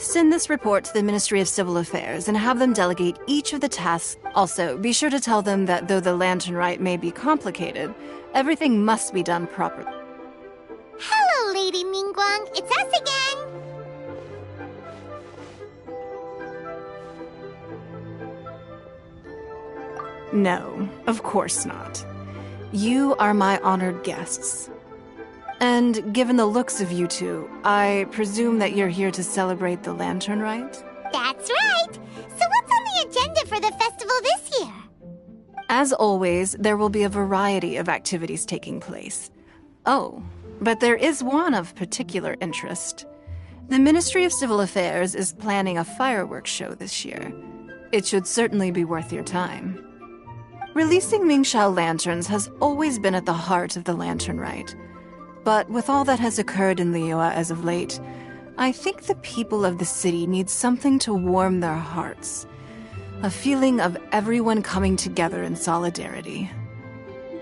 Send this report to the Ministry of Civil Affairs and have them delegate each of the tasks. Also, be sure to tell them that though the lantern rite may be complicated, everything must be done properly. Hello, Lady Mingguang. It's us again. No, of course not. You are my honored guests. And given the looks of you two, I presume that you're here to celebrate the lantern rite? That's right. So what's on the agenda for the festival this year? As always, there will be a variety of activities taking place. Oh, but there is one of particular interest. The Ministry of Civil Affairs is planning a fireworks show this year. It should certainly be worth your time. Releasing Mingxiao lanterns has always been at the heart of the lantern rite. But with all that has occurred in Liyue as of late, I think the people of the city need something to warm their hearts. A feeling of everyone coming together in solidarity.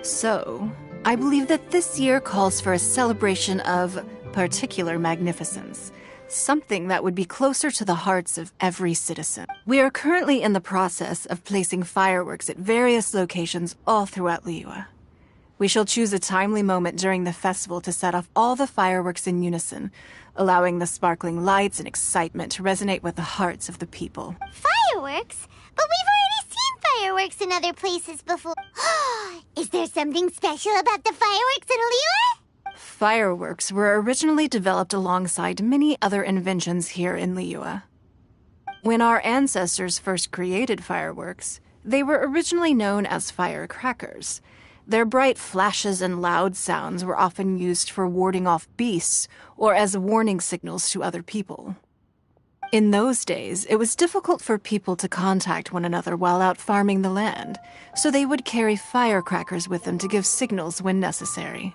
So, I believe that this year calls for a celebration of particular magnificence. Something that would be closer to the hearts of every citizen. We are currently in the process of placing fireworks at various locations all throughout Liyue. We shall choose a timely moment during the festival to set off all the fireworks in unison, allowing the sparkling lights and excitement to resonate with the hearts of the people. Fireworks? But we've already seen fireworks in other places before. Is there something special about the fireworks in Liyue? Fireworks were originally developed alongside many other inventions here in Liyue. When our ancestors first created fireworks, they were originally known as firecrackers. Their bright flashes and loud sounds were often used for warding off beasts or as warning signals to other people. In those days, it was difficult for people to contact one another while out farming the land, so they would carry firecrackers with them to give signals when necessary.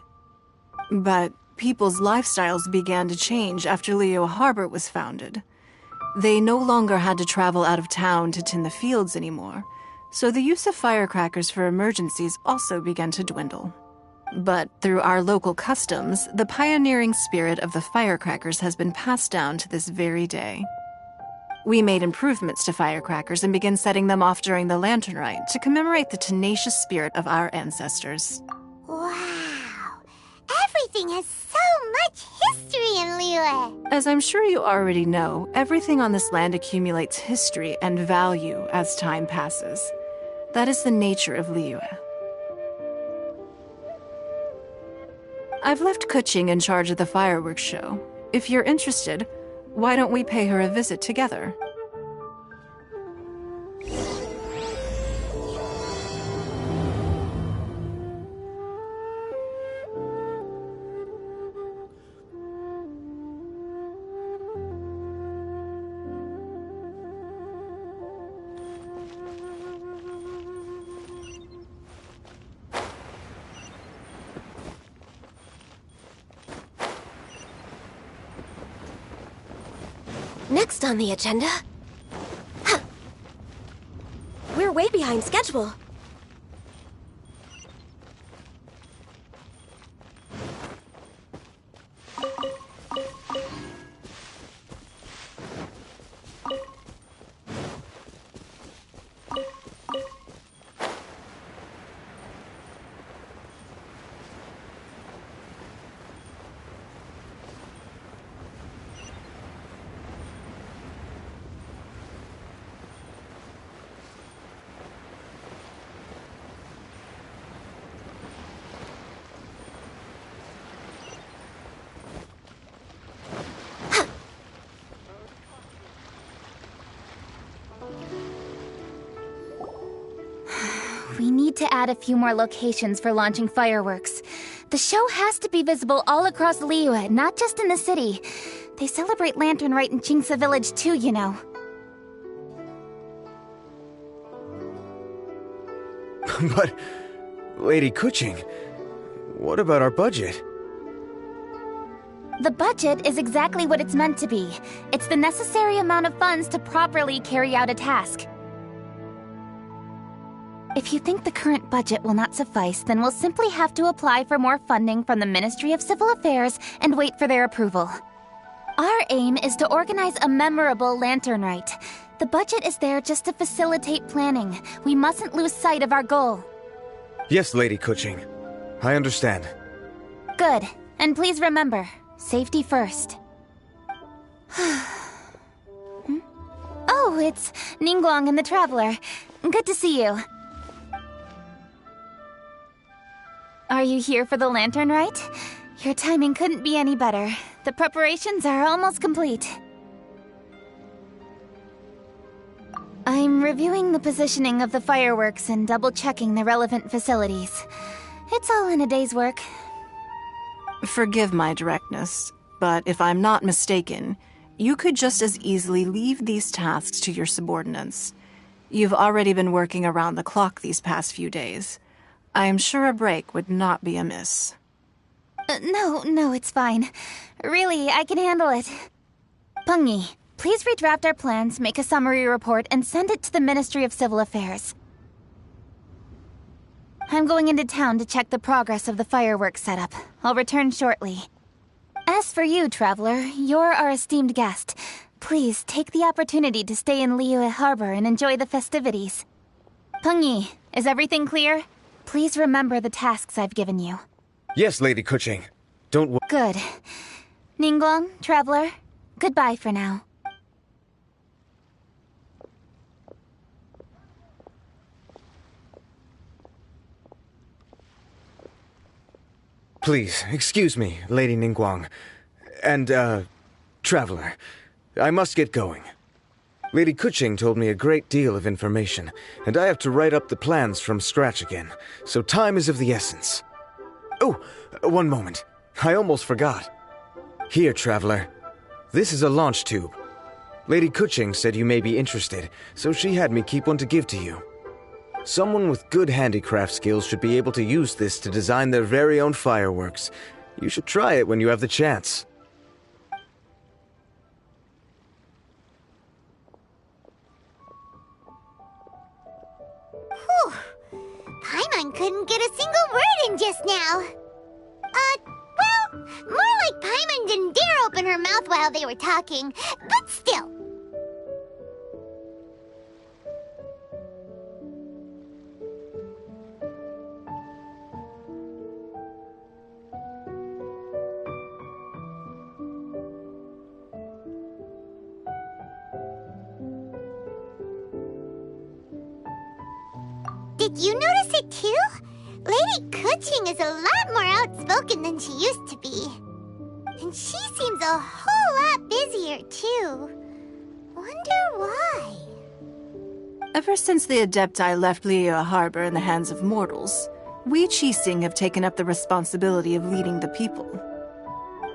But people's lifestyles began to change after Liyue Harbor was founded. They no longer had to travel out of town to tend the fields anymore, so the use of firecrackers for emergencies also began to dwindle. But through our local customs, the pioneering spirit of the firecrackers has been passed down to this very day. We made improvements to firecrackers and began setting them off during the lantern rite to commemorate the tenacious spirit of our ancestors. Wow! Everything has so much history in Liyue! As I'm sure you already know, everything on this land accumulates history and value as time passes. That is the nature of Liyue. I've left Kuching in charge of the fireworks show. If you're interested, why don't we pay her a visit together? Next on the agenda... We're way behind schedule. We need to add a few more locations for launching fireworks. The show has to be visible all across Liyue, not just in the city. They celebrate Lantern Rite in Jingsa Village too, you know. But, Lady Kuching, what about our budget? The budget is exactly what it's meant to be. It's the necessary amount of funds to properly carry out a task. If you think the current budget will not suffice, then we'll simply have to apply for more funding from the Ministry of Civil Affairs and wait for their approval. Our aim is to organize a memorable lantern rite. The budget is there just to facilitate planning. We mustn't lose sight of our goal. Yes, Lady Kuching. I understand. Good. And please remember, safety first. Oh, it's Ningguang and the Traveler. Good to see you. Are you here for the lantern rite? Your timing couldn't be any better. The preparations are almost complete. I'm reviewing the positioning of the fireworks and double-checking the relevant facilities. It's all in a day's work. Forgive my directness, but if I'm not mistaken, you could just as easily leave these tasks to your subordinates. You've already been working around the clock these past few days. I am sure a break would not be amiss. No, it's fine. Really, I can handle it. Pengyi, please redraft our plans, make a summary report, and send it to the Ministry of Civil Affairs. I'm going into town to check the progress of the fireworks setup. I'll return shortly. As for you, Traveler, you're our esteemed guest. Please take the opportunity to stay in Liyue Harbor and enjoy the festivities. Pengyi, is everything clear? Please remember the tasks I've given you. Yes, Lady Kuching. Don't worry. Good. Ningguang, Traveler, goodbye for now. Please, excuse me, Lady Ningguang. And, Traveler. I must get going. Lady Kuching told me a great deal of information, and I have to write up the plans from scratch again, so time is of the essence. Oh, one moment. I almost forgot. Here, Traveler. This is a launch tube. Lady Kuching said you may be interested, so she had me keep one to give to you. Someone with good handicraft skills should be able to use this to design their very own fireworks. You should try it when you have the chance. Whew. Paimon couldn't get a single word in just now. Well, more like Paimon didn't dare open her mouth while they were talking, but still. Did you notice it too? Lady Kuching is a lot more outspoken than she used to be. And she seems a whole lot busier too. Wonder why? Ever since the Adepti left Liyue Harbor in the hands of mortals, we Qixing have taken up the responsibility of leading the people.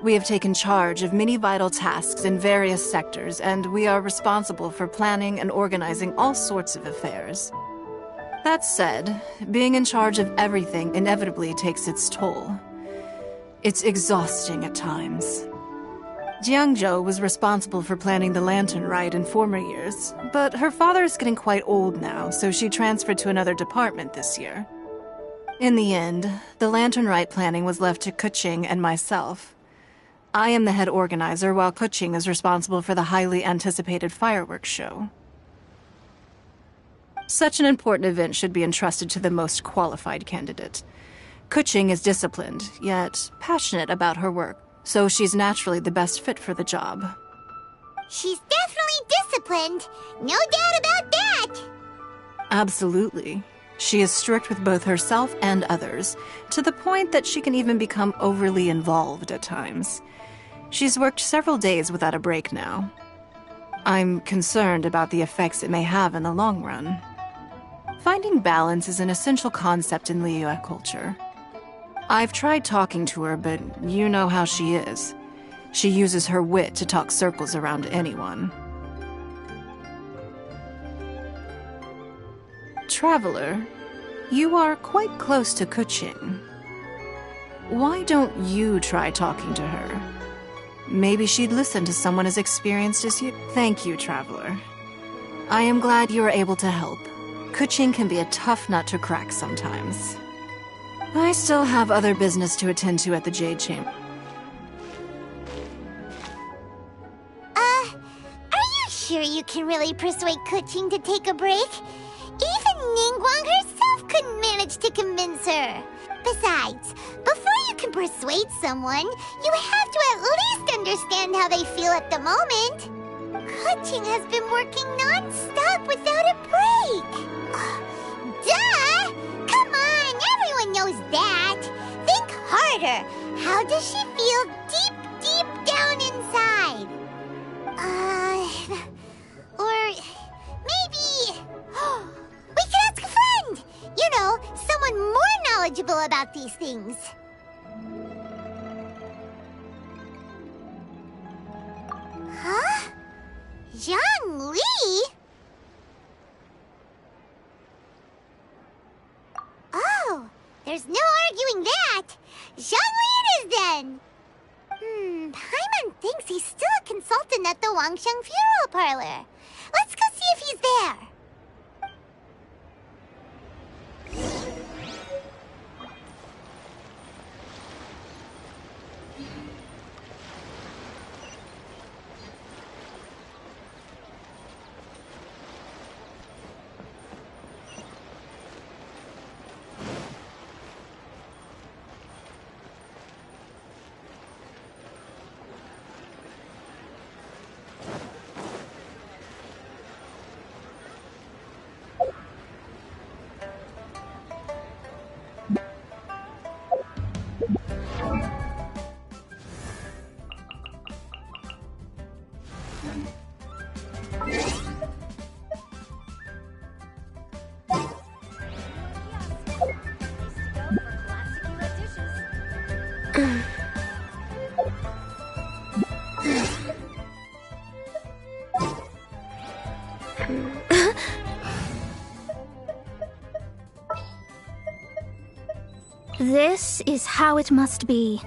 We have taken charge of many vital tasks in various sectors, and we are responsible for planning and organizing all sorts of affairs. That said, being in charge of everything inevitably takes its toll. It's exhausting at times. Jiangzhou was responsible for planning the lantern rite in former years, but her father is getting quite old now, so she transferred to another department this year. In the end, the lantern rite planning was left to Kuching and myself. I am the head organizer, while Kuching is responsible for the highly anticipated fireworks show. Such an important event should be entrusted to the most qualified candidate. Kuching is disciplined, yet passionate about her work, so she's naturally the best fit for the job. She's definitely disciplined. No doubt about that. Absolutely. She is strict with both herself and others, to the point that she can even become overly involved at times. She's worked several days without a break now. I'm concerned about the effects it may have in the long run. Finding balance is an essential concept in Liyue culture. I've tried talking to her, but you know how she is. She uses her wit to talk circles around anyone. Traveler, you are quite close to Kuching. Why don't you try talking to her? Maybe she'd listen to someone as experienced as you. Thank you, Traveler. I am glad you were able to help. Kuching can be a tough nut to crack sometimes. I still have other business to attend to at the Jade Chamber. sure you can really persuade Kuching to take a break? Even Ningguang herself couldn't manage to convince her. Besides, before you can persuade someone, you have to at least understand how they feel at the moment. Kuching has been working non-stop without a break. Duh! Come on, everyone knows that. Think harder. How does she feel deep down inside? Or maybe... we can ask a friend! You know, someone more knowledgeable about these things. Huh? Zhang Li? Oh, there's no arguing that. Zhang Li it is then. Paimon thinks he's still a consultant at the Wangsheng Funeral Parlor. Let's go see if he's there. This is how it must be.